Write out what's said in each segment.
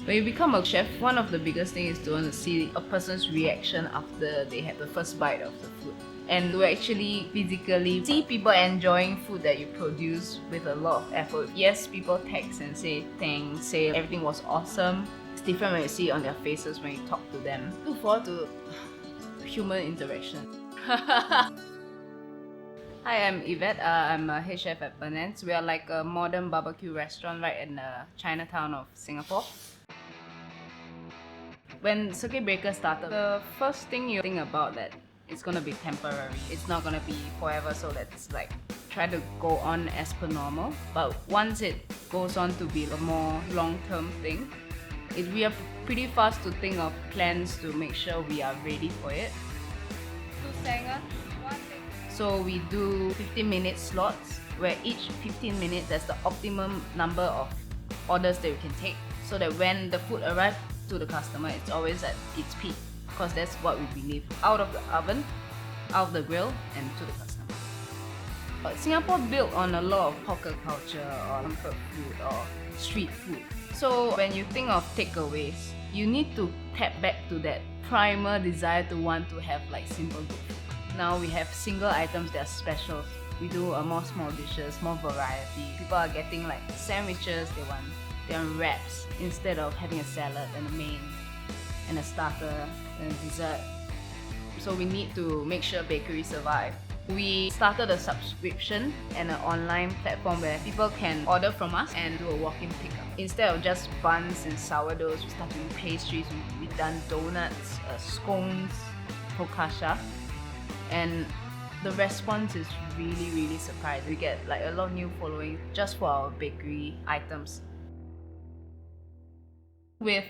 When you become a chef, one of the biggest things is to want to see a person's reaction after they had the first bite of the food. And to actually physically see people enjoying food that you produce with a lot of effort. Yes, people text and say thanks, say everything was awesome. It's different when you see it on their faces when you talk to them. Look forward to human interaction. Hi, I'm Yvette. I'm a head chef at Penance. We are like a modern barbecue restaurant right in the Chinatown of Singapore. When circuit breaker started, the first thing you think about that it's gonna be temporary. It's not gonna be forever, so let's like try to go on as per normal. But once it goes on to be a more long-term thing, we are pretty fast to think of plans to make sure we are ready for it. So we do 15-minute slots where each 15 minutes there's the optimum number of orders that we can take, so that when the food arrives to the customer, it's always at its peak, because that's what we believe. Out of the oven, out of the grill, and to the customer. But Singapore built on a lot of hawker culture or comfort food or street food. So when you think of takeaways, you need to tap back to that primal desire to want to have like simple good food. Now we have single items that are special. We do more small dishes, more variety. People are getting like sandwiches, they want wraps instead of having a salad and a main and a starter and a dessert. So we need to make sure bakeries survive. We started a subscription and an online platform where people can order from us and do a walk-in pickup. Instead of just buns and sourdoughs, we started doing pastries. We've done donuts, scones, focaccia, and the response is really surprising. We get like a lot of new following just for our bakery items. With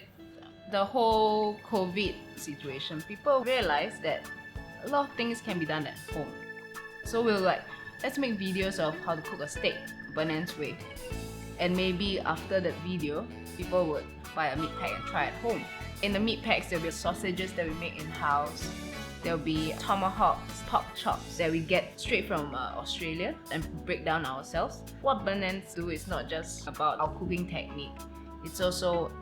the whole COVID situation, people realize that a lot of things can be done at home. So we're like, let's make videos of how to cook a steak, Penance way. And maybe after that video, people would buy a meat pack and try at home. In the meat packs, there'll be sausages that we make in-house. There'll be tomahawks, pork chops that we get straight from Australia and break down ourselves. What Penance do is not just about our cooking technique. It's also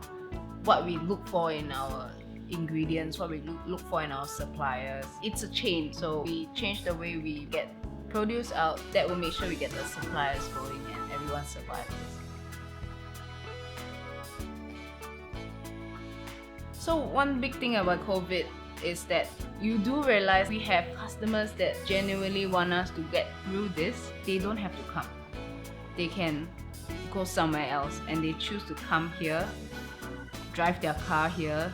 what we look for in our ingredients, what we look for in our suppliers. It's a chain, so we change the way we get produce out. That will make sure we get the suppliers going and everyone survives. So one big thing about COVID is that you do realize we have customers that genuinely want us to get through this. They don't have to come. They can go somewhere else and they choose to come here, drive their car here,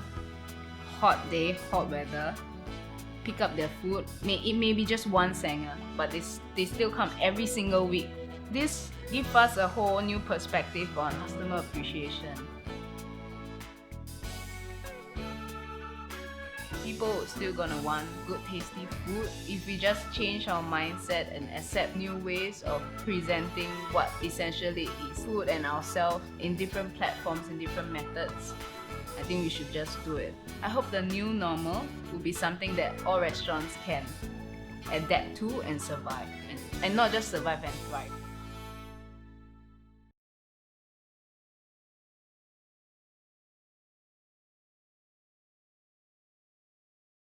hot day, hot weather, pick up their food. It may be just one sanger, but they still come every single week. This gives us a whole new perspective on customer appreciation. People still gonna want good tasty food if we just change our mindset and accept new ways of presenting what essentially is food and ourselves in different platforms and different methods. I think we should just do it. I hope the new normal will be something that all restaurants can adapt to and survive, and not just survive and thrive.